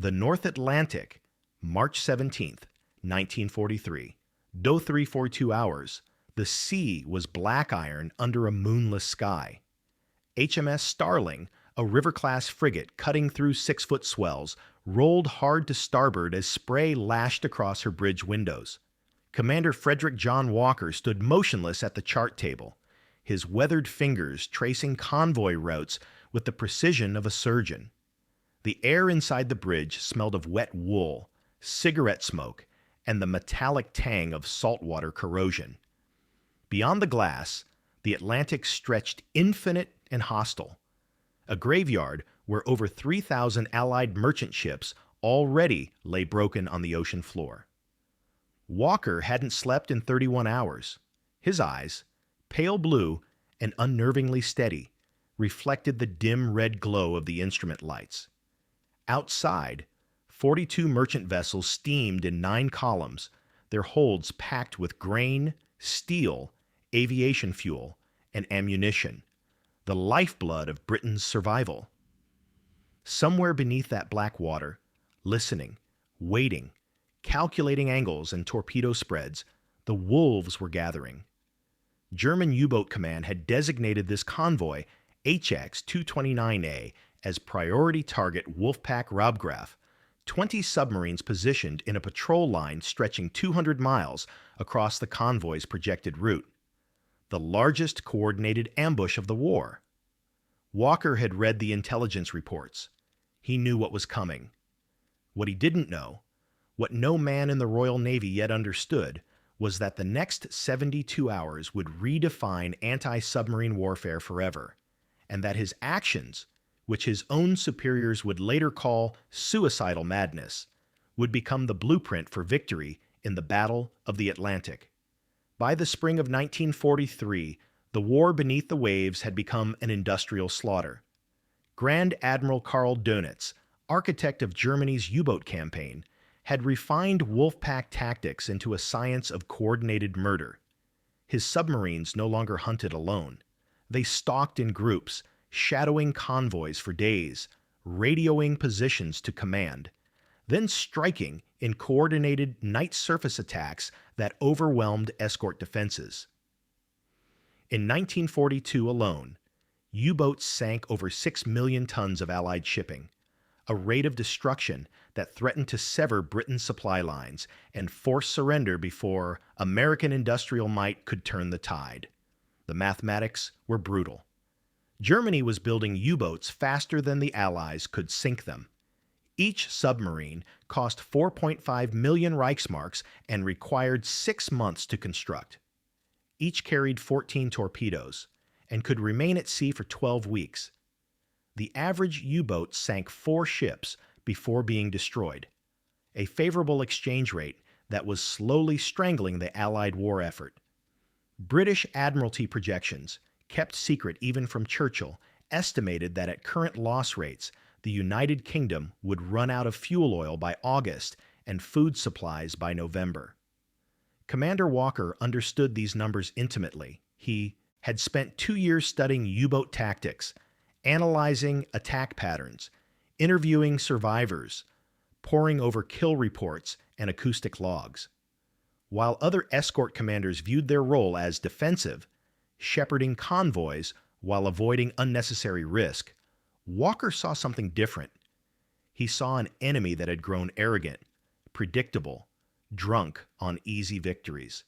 The North Atlantic, March 17th, 1943. Do 342 hours. The sea was black iron under a moonless sky. HMS Starling, a river-class frigate cutting through 6-foot swells, rolled hard to starboard as spray lashed across her bridge windows. Commander Frederic John Walker stood motionless at the chart table, his weathered fingers tracing convoy routes with the precision of a surgeon. The air inside the bridge smelled of wet wool, cigarette smoke, and the metallic tang of saltwater corrosion. Beyond the glass, the Atlantic stretched infinite and hostile, a graveyard where over 3,000 Allied merchant ships already lay broken on the ocean floor. Walker hadn't slept in 31 hours. His eyes, pale blue and unnervingly steady, reflected the dim red glow of the instrument lights. Outside, 42 merchant vessels steamed in 9 columns, their holds packed with grain, steel, aviation fuel, and ammunition, the lifeblood of Britain's survival. Somewhere beneath that black water, listening, waiting, calculating angles and torpedo spreads, the wolves were gathering. German U-boat command had designated this convoy, HX-229A, as priority target wolfpack Raubgraf, 20 submarines positioned in a patrol line stretching 200 miles across the convoy's projected route. The largest coordinated ambush of the war. Walker had read the intelligence reports. He knew what was coming. What he didn't know, what no man in the Royal Navy yet understood, was that the next 72 hours would redefine anti-submarine warfare forever, and that his actions, which his own superiors would later call suicidal madness, would become the blueprint for victory in the Battle of the Atlantic. By the spring of 1943, the war beneath the waves had become an industrial slaughter. Grand Admiral Karl Dönitz, architect of Germany's U-boat campaign, had refined wolfpack tactics into a science of coordinated murder. His submarines no longer hunted alone. They stalked in groups, shadowing convoys for days, radioing positions to command, then striking in coordinated night surface attacks that overwhelmed escort defenses. In 1942 alone, U-boats sank over 6 million tons of Allied shipping, a rate of destruction that threatened to sever Britain's supply lines and force surrender before American industrial might could turn the tide. The mathematics were brutal. Germany was building U-boats faster than the Allies could sink them. Each submarine cost 4.5 million Reichsmarks and required 6 months to construct. Each carried 14 torpedoes and could remain at sea for 12 weeks. The average U-boat sank 4 ships before being destroyed, a favorable exchange rate that was slowly strangling the Allied war effort. British Admiralty projections, kept secret even from Churchill, estimated that at current loss rates, the United Kingdom would run out of fuel oil by August and food supplies by November. Commander Walker understood these numbers intimately. He had spent 2 years studying U-boat tactics, analyzing attack patterns, interviewing survivors, poring over kill reports and acoustic logs. While other escort commanders viewed their role as defensive, shepherding convoys while avoiding unnecessary risk, Walker saw something different. He saw an enemy that had grown arrogant, predictable, drunk on easy victories.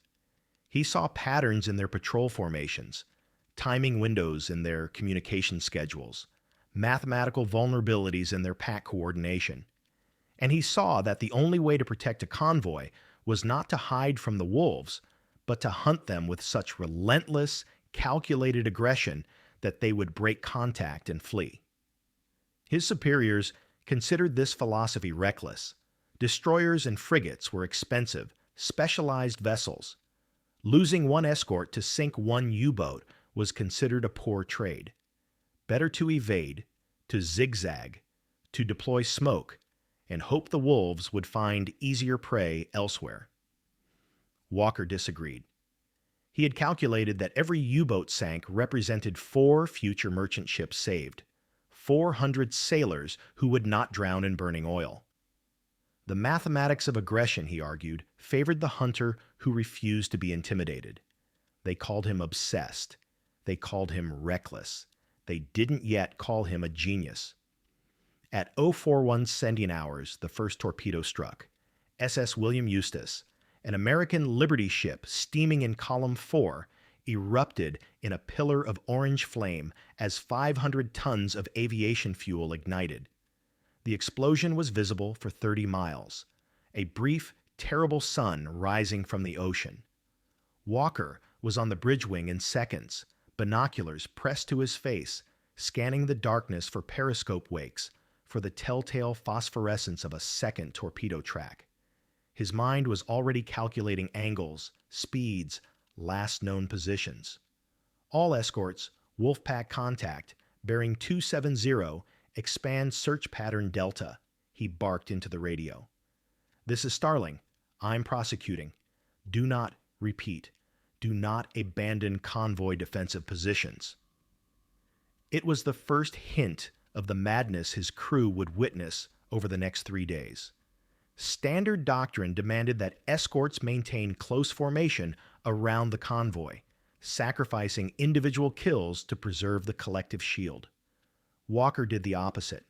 He saw patterns in their patrol formations, timing windows in their communication schedules, mathematical vulnerabilities in their pack coordination. And he saw that the only way to protect a convoy was not to hide from the wolves, but to hunt them with such relentless, calculated aggression that they would break contact and flee. His superiors considered this philosophy reckless. Destroyers and frigates were expensive, specialized vessels. Losing one escort to sink one U-boat was considered a poor trade. Better to evade, to zigzag, to deploy smoke, and hope the wolves would find easier prey elsewhere. Walker disagreed. He had calculated that every U-boat sank represented 4 future merchant ships saved, 400 sailors who would not drown in burning oil. The mathematics of aggression, he argued, favored the hunter who refused to be intimidated. They called him obsessed. They called him reckless. They didn't yet call him a genius. At 041 sending hours, the first torpedo struck. SS William Eustis, an American Liberty ship steaming in column 4, erupted in a pillar of orange flame as 500 tons of aviation fuel ignited. The explosion was visible for 30 miles, a brief, terrible sun rising from the ocean. Walker was on the bridge wing in seconds, binoculars pressed to his face, scanning the darkness for periscope wakes, for the telltale phosphorescence of a second torpedo track. His mind was already calculating angles, speeds, last known positions. All escorts, wolfpack contact, bearing 270, expand search pattern Delta, he barked into the radio. This is Starling. I'm prosecuting. Do not, repeat, do not abandon convoy defensive positions. It was the first hint of the madness his crew would witness over the next 3 days. Standard doctrine demanded that escorts maintain close formation around the convoy, sacrificing individual kills to preserve the collective shield. Walker did the opposite.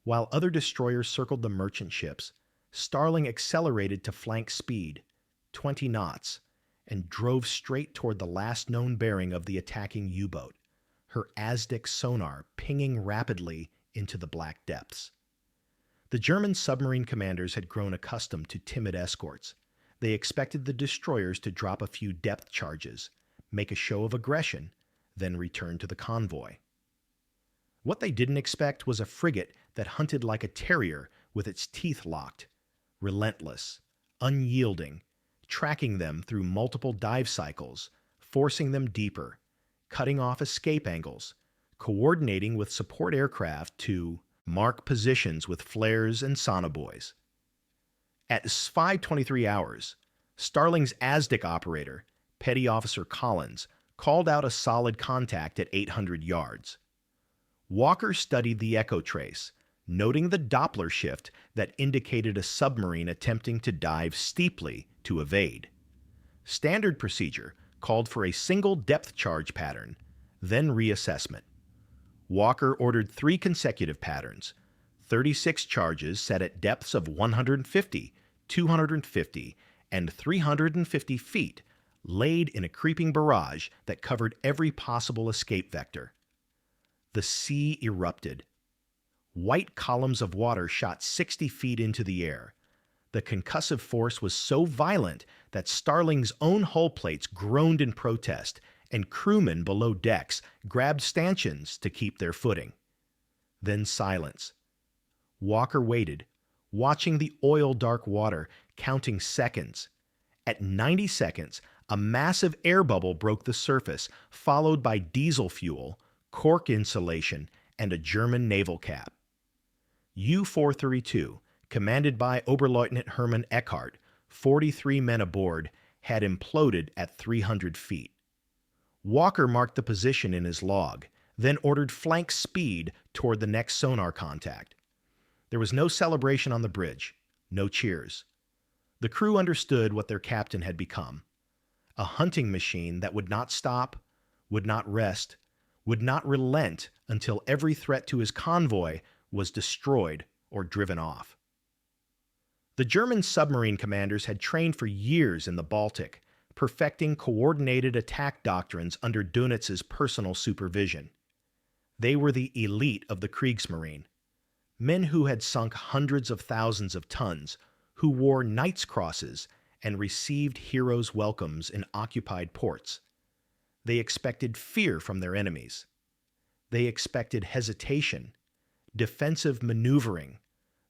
While other destroyers circled the merchant ships, Starling accelerated to flank speed, 20 knots, and drove straight toward the last known bearing of the attacking U-boat, her Aztec sonar pinging rapidly into the black depths. The German submarine commanders had grown accustomed to timid escorts. They expected the destroyers to drop a few depth charges, make a show of aggression, then return to the convoy. What they didn't expect was a frigate that hunted like a terrier with its teeth locked, relentless, unyielding, tracking them through multiple dive cycles, forcing them deeper, cutting off escape angles, coordinating with support aircraft to mark positions with flares and sonobuoys. At 5:23 hours, Starling's Aztec operator, Petty Officer Collins, called out a solid contact at 800 yards. Walker studied the echo trace, noting the Doppler shift that indicated a submarine attempting to dive steeply to evade. Standard procedure called for a single depth charge pattern, then reassessment. Walker ordered 3 consecutive patterns, 36 charges set at depths of 150, 250, and 350 feet, laid in a creeping barrage that covered every possible escape vector. The sea erupted. White columns of water shot 60 feet into the air. The concussive force was so violent that Starling's own hull plates groaned in protest, and crewmen below decks grabbed stanchions to keep their footing. Then silence. Walker waited, watching the oil-dark water, counting seconds. At 90 seconds, a massive air bubble broke the surface, followed by diesel fuel, cork insulation, and a German naval cap. U-432, commanded by Oberleutnant Hermann Eckhart, 43 men aboard, had imploded at 300 feet. Walker marked the position in his log, then ordered flank speed toward the next sonar contact. There was no celebration on the bridge, no cheers. The crew understood what their captain had become: a hunting machine that would not stop, would not rest, would not relent until every threat to his convoy was destroyed or driven off. The German submarine commanders had trained for years in the Baltic, perfecting coordinated attack doctrines under Dönitz's personal supervision. They were the elite of the Kriegsmarine, men who had sunk hundreds of thousands of tons, who wore Knight's Crosses and received heroes' welcomes in occupied ports. They expected fear from their enemies. They expected hesitation, defensive maneuvering,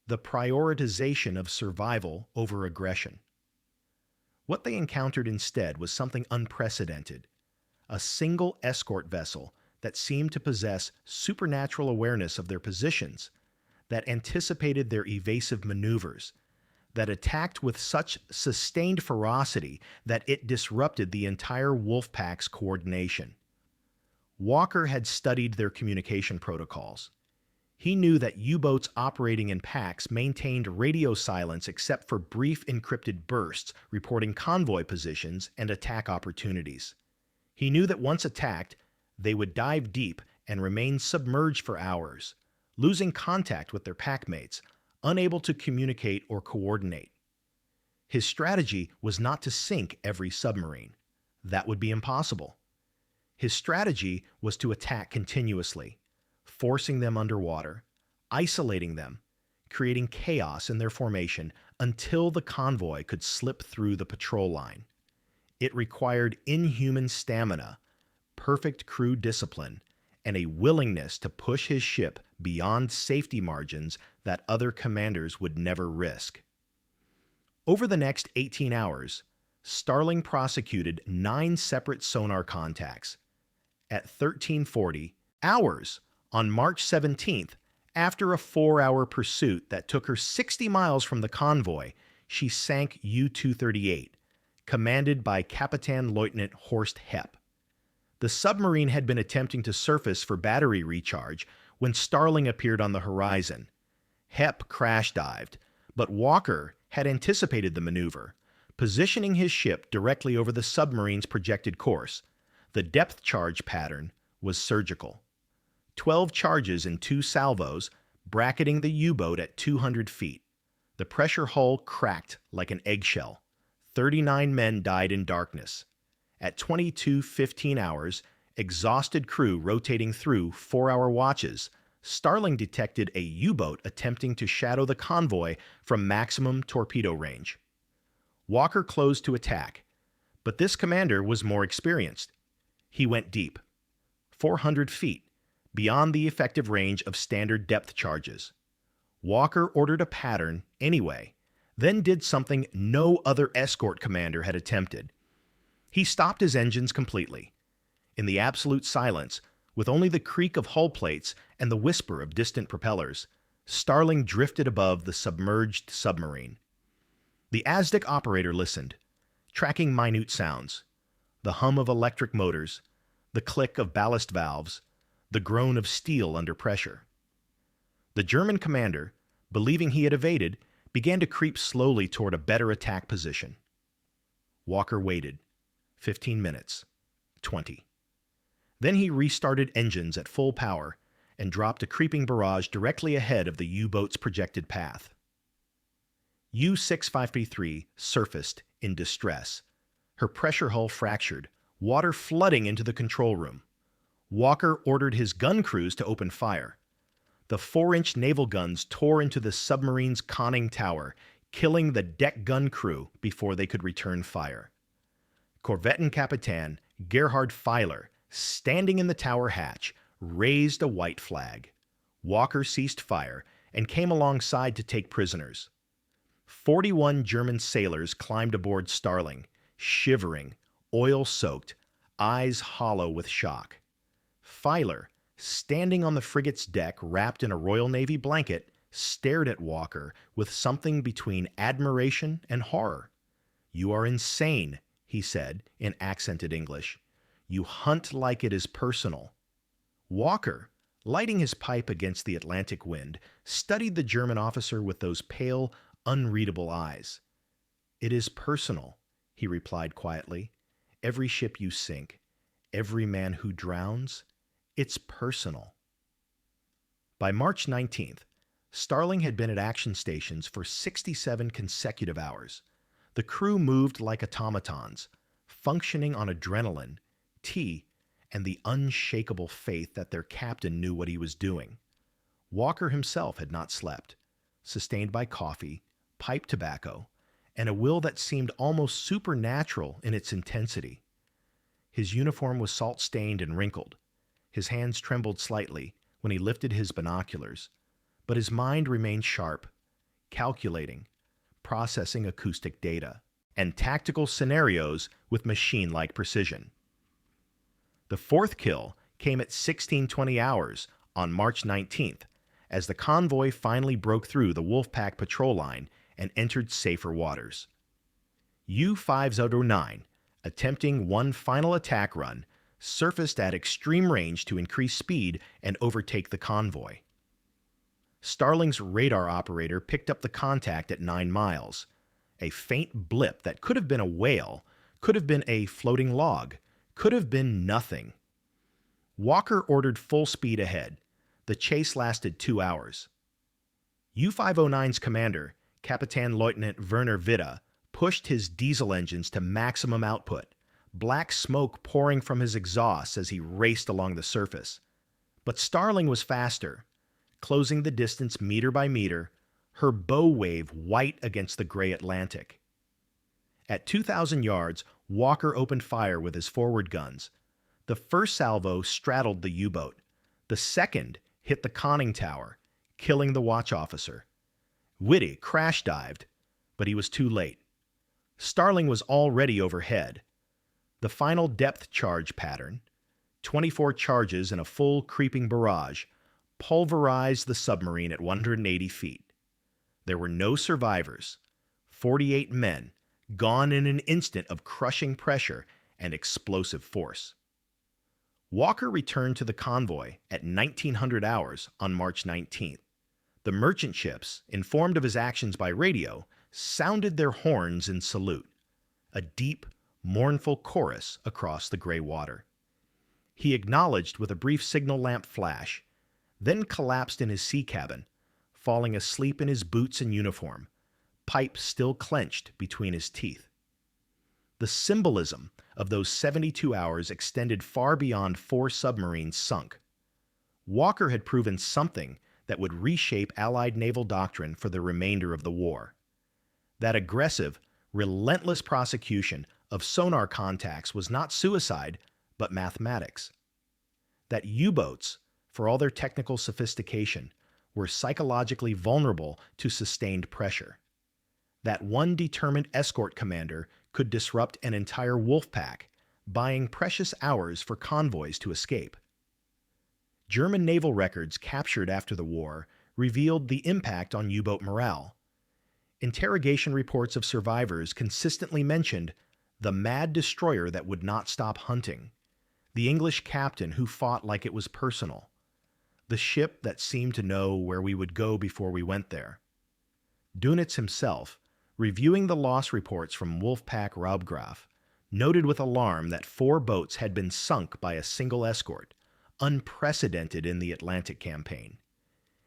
the prioritization of survival over aggression. What they encountered instead was something unprecedented: a single escort vessel that seemed to possess supernatural awareness of their positions, that anticipated their evasive maneuvers, that attacked with such sustained ferocity that it disrupted the entire wolfpack's coordination. Walker had studied their communication protocols. He knew that U-boats operating in packs maintained radio silence except for brief encrypted bursts reporting convoy positions and attack opportunities. He knew that once attacked, they would dive deep and remain submerged for hours, losing contact with their packmates, unable to communicate or coordinate. His strategy was not to sink every submarine. That would be impossible. His strategy was to attack continuously, forcing them underwater, isolating them, creating chaos in their formation until the convoy could slip through the patrol line. It required inhuman stamina, perfect crew discipline, and a willingness to push his ship beyond safety margins that other commanders would never risk. Over the next 18 hours, Starling prosecuted 9 separate sonar contacts. At 1340 hours on March 17th, after a 4-hour pursuit that took her 60 miles from the convoy, she sank U-238, commanded by Kapitan Leutnant Horst Hepp. The submarine had been attempting to surface for battery recharge when Starling appeared on the horizon. Hepp crash-dived, but Walker had anticipated the maneuver, positioning his ship directly over the submarine's projected course. The depth charge pattern was surgical. 12 charges in 2 salvos, bracketing the U-boat at 200 feet. The pressure hull cracked like an eggshell. 39 men died in darkness. At 22:15 hours, exhausted crew rotating through 4-hour watches, Starling detected a U-boat attempting to shadow the convoy from maximum torpedo range. Walker closed to attack, but this commander was more experienced. He went deep, 400 feet, beyond the effective range of standard depth charges. Walker ordered a pattern anyway, then did something no other escort commander had attempted. He stopped his engines completely. In the absolute silence, with only the creak of hull plates and the whisper of distant propellers, Starling drifted above the submerged submarine. The ASDIC operator listened, tracking minute sounds, the hum of electric motors, the click of ballast valves, the groan of steel under pressure. The German commander, believing he had evaded, began to creep slowly toward a better attack position. Walker waited. 15 minutes. 20. Then he restarted engines at full power and dropped a creeping barrage directly ahead of the U-boat's projected path. U-653 surfaced in distress, her pressure hull fractured, water flooding into the control room. Walker ordered his gun crews to open fire. The 4-inch naval guns tore into the submarine's conning tower, killing the deck gun crew before they could return fire. Korvettenkapitan Gerhard Feiler, standing in the tower hatch, raised a white flag. Walker ceased fire and came alongside to take prisoners. 41 German sailors climbed aboard Starling, shivering, oil-soaked, eyes hollow with shock. Feiler, standing on the frigate's deck wrapped in a Royal Navy blanket, stared at Walker with something between admiration and horror. "You are insane," he said in accented English. "You hunt like it is personal." Walker, lighting his pipe against the Atlantic wind, studied the German officer with those pale, unreadable eyes. "It is personal," he replied quietly. "Every ship you sink, every man who drowns, it's personal." By March 19th, Starling had been at action stations for 67 consecutive hours. The crew moved like automatons, functioning on adrenaline, tea, and the unshakable faith that their captain knew what he was doing. Walker himself had not slept, sustained by coffee, pipe tobacco, and a will that seemed almost supernatural in its intensity. His uniform was salt-stained and wrinkled. His hands trembled slightly when he lifted his binoculars, but his mind remained sharp, calculating, processing acoustic data, and tactical scenarios with machine-like precision. The 4th kill came at 16:20 hours on March 19th, as the convoy finally broke through the wolfpack patrol line and entered safer waters. U-509, attempting one final attack run, surfaced at extreme range to increase speed and overtake the convoy. Starling's radar operator picked up the contact at 9 miles. A faint blip that could have been a whale, could have been a floating log, could have been nothing. Walker ordered full speed ahead. The chase lasted 2 hours. U-509's commander, Kapitän-Leutnant Werner Witte, pushed his diesel engines to maximum output, black smoke pouring from his exhausts as he raced along the surface. But Starling was faster, closing the distance meter by meter, her bow wave white against the gray Atlantic. At 2,000 yards, Walker opened fire with his forward guns. The first salvo straddled the U-boat. The second hit the conning tower, killing the watch officer. Witte crash-dived, but he was too late. Starling was already overhead. The final depth charge pattern, 24 charges in a full creeping barrage, pulverized the submarine at 180 feet. There were no survivors. 48 men, gone in an instant of crushing pressure and explosive force. Walker returned to the convoy at 1900 hours on March 19th. The merchant ships, informed of his actions by radio, sounded their horns in salute, a deep, mournful chorus across the gray water. He acknowledged with a brief signal lamp flash, then collapsed in his sea cabin, falling asleep in his boots and uniform, pipe still clenched between his teeth. The symbolism of those 72 hours extended far beyond 4 submarines sunk. Walker had proven something that would reshape Allied naval doctrine for the remainder of the war. That aggressive, relentless prosecution of sonar contacts was not suicide, but mathematics. That U-boats, for all their technical sophistication, were psychologically vulnerable to sustained pressure. That one determined escort commander could disrupt an entire wolfpack, buying precious hours for convoys to escape. German naval records captured after the war revealed the impact on U-boat morale. Interrogation reports of survivors consistently mentioned the mad destroyer that would not stop hunting, the English captain who fought like it was personal, the ship that seemed to know where we would go before we went there. Dönitz himself, reviewing the loss reports from Wolfpack Raubgraf, noted with alarm that 4 boats had been sunk by a single escort, unprecedented in the Atlantic campaign.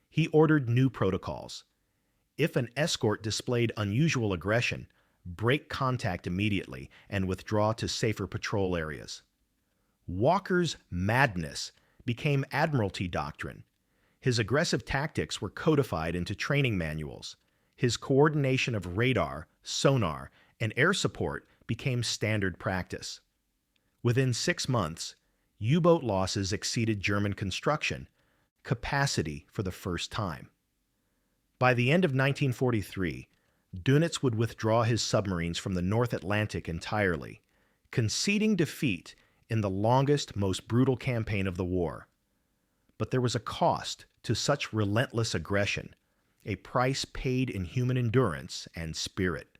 He ordered new protocols. If an escort displayed unusual aggression, break contact immediately and withdraw to safer patrol areas. Walker's madness became Admiralty doctrine. His aggressive tactics were codified into training manuals. His coordination of radar, sonar, and air support became standard practice. Within 6 months, U-boat losses exceeded German construction capacity for the first time. By the end of 1943, Dönitz would withdraw his submarines from the North Atlantic entirely, conceding defeat in the longest, most brutal campaign of the war. But there was a cost to such relentless aggression, a price paid in human endurance and spirit.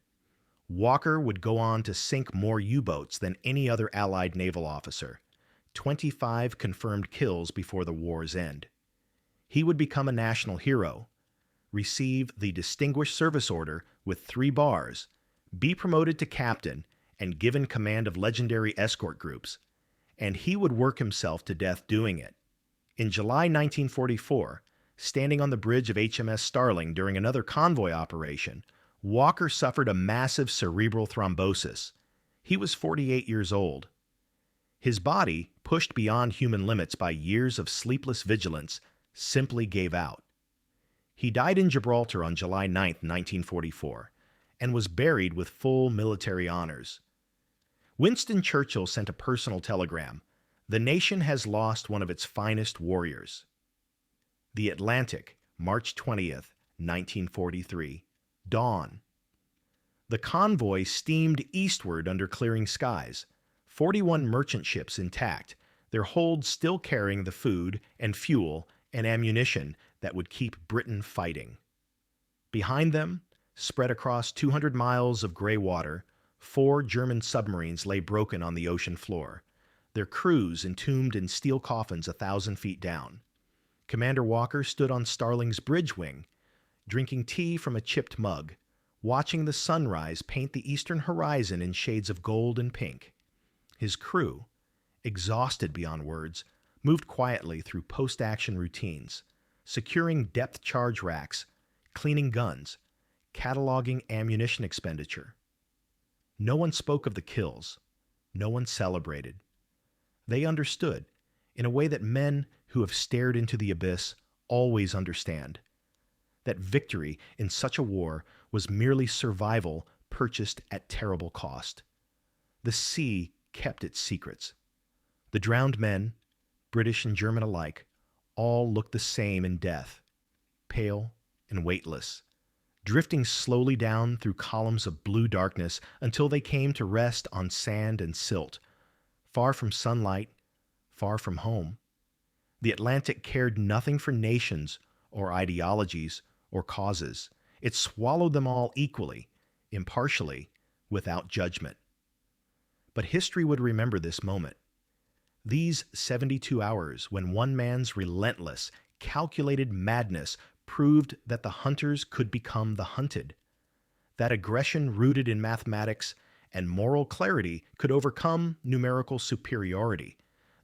Walker would go on to sink more U-boats than any other Allied naval officer, 25 confirmed kills before the war's end. He would become a national hero, receive the Distinguished Service Order with 3 bars, be promoted to captain, and given command of legendary escort groups, and he would work himself to death doing it. In July 1944, standing on the bridge of HMS Starling during another convoy operation, Walker suffered a massive cerebral thrombosis. He was 48 years old. His body, pushed beyond human limits by years of sleepless vigilance, simply gave out. He died in Gibraltar on July 9, 1944, and was buried with full military honors. Winston Churchill sent a personal telegram. The nation has lost one of its finest warriors. The Atlantic, March 20th, 1943. Dawn. The convoy steamed eastward under clearing skies, 41 merchant ships intact, their holds still carrying the food and fuel and ammunition that would keep Britain fighting. Behind them, spread across 200 miles of gray water, 4 German submarines lay broken on the ocean floor, their crews entombed in steel coffins 1,000 feet down. Commander Walker stood on Starling's bridge wing, drinking tea from a chipped mug, watching the sunrise paint the eastern horizon in shades of gold and pink. His crew, exhausted beyond words, moved quietly through post-action routines, securing depth charge racks, cleaning guns, cataloging ammunition expenditure. No one spoke of the kills. No one celebrated. They understood, in a way that men who have stared into the abyss always understand, that victory in such a war was merely survival purchased at terrible cost. The sea kept its secrets. The drowned men, British and German alike, all looked the same in death, pale and weightless, drifting slowly down through columns of blue darkness until they came to rest on sand and silt, far from sunlight, far from home. The Atlantic cared nothing for nations or ideologies or causes. It swallowed them all equally, impartially, without judgment. But history would remember this moment. These 72 hours when one man's relentless, calculated madness proved that the hunters could become the hunted, that aggression rooted in mathematics and moral clarity could overcome numerical superiority,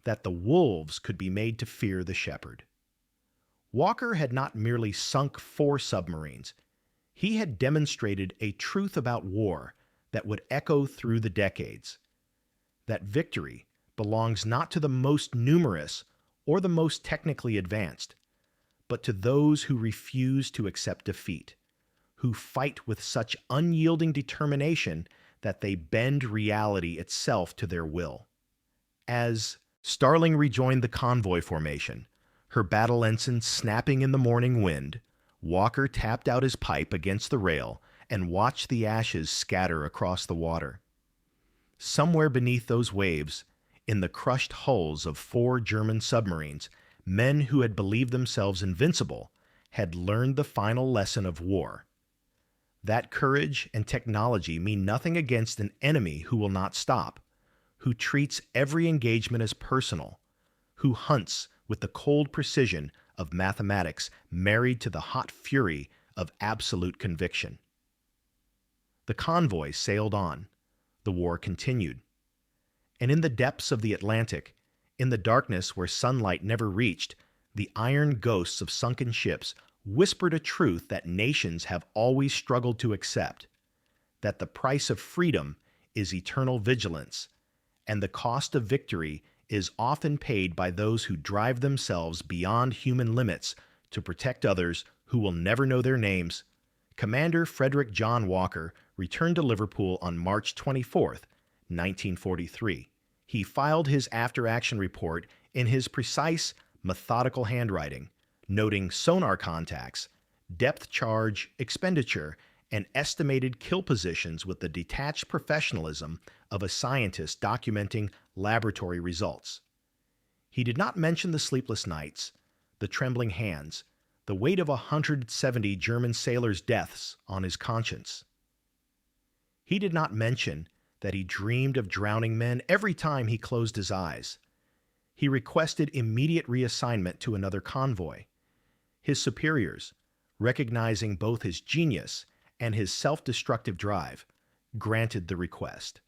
that the wolves could be made to fear the shepherd. Walker had not merely sunk 4 submarines. He had demonstrated a truth about war that would echo through the decades, that victory belongs not to the most numerous or the most technically advanced, but to those who refuse to accept defeat, who fight with such unyielding determination that they bend reality itself to their will. As Starling rejoined the convoy formation, her battle ensign snapping in the morning wind, Walker tapped out his pipe against the rail and watched the ashes scatter across the water. Somewhere beneath those waves, in the crushed hulls of 4 German submarines, men who had believed themselves invincible had learned the final lesson of war. That courage and technology mean nothing against an enemy who will not stop, who treats every engagement as personal, who hunts with the cold precision of mathematics married to the hot fury of absolute conviction. The convoy sailed on. The war continued. And in the depths of the Atlantic, in the darkness where sunlight never reached, the iron ghosts of sunken ships whispered a truth that nations have always struggled to accept, that the price of freedom is eternal vigilance, and the cost of victory is often paid by those who drive themselves beyond human limits to protect others who will never know their names. Commander Frederic John Walker returned to Liverpool on March 24, 1943. He filed his after-action report in his precise, methodical handwriting, noting sonar contacts, depth charge, expenditure, and estimated kill positions with the detached professionalism of a scientist documenting laboratory results. He did not mention the sleepless nights, the trembling hands, the weight of 170 German sailors' deaths on his conscience. He did not mention that he dreamed of drowning men every time he closed his eyes. He requested immediate reassignment to another convoy. His superiors, recognizing both his genius and his self-destructive drive, granted the request.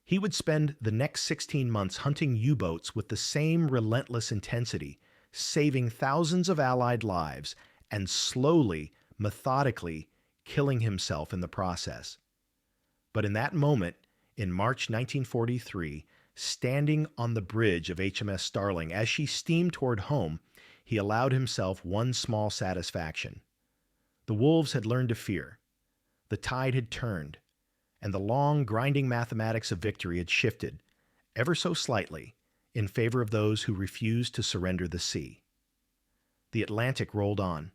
He would spend the next 16 months hunting U-boats with the same relentless intensity, saving thousands of Allied lives and slowly, methodically killing himself in the process. But in that moment, in March 1943, standing on the bridge of HMS Starling as she steamed toward home, he allowed himself one small satisfaction. The wolves had learned to fear. The tide had turned, and the long, grinding mathematics of victory had shifted, ever so slightly, in favor of those who refused to surrender the sea. The Atlantic rolled on,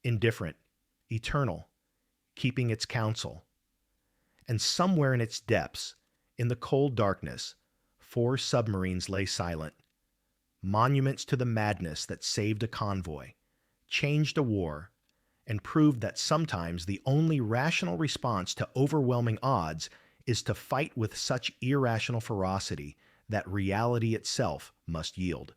indifferent, eternal, keeping its counsel. And somewhere in its depths, in the cold darkness, 4 submarines lay silent, monuments to the madness that saved a convoy, changed a war, and proved that sometimes the only rational response to overwhelming odds is to fight with such irrational ferocity that reality itself must yield.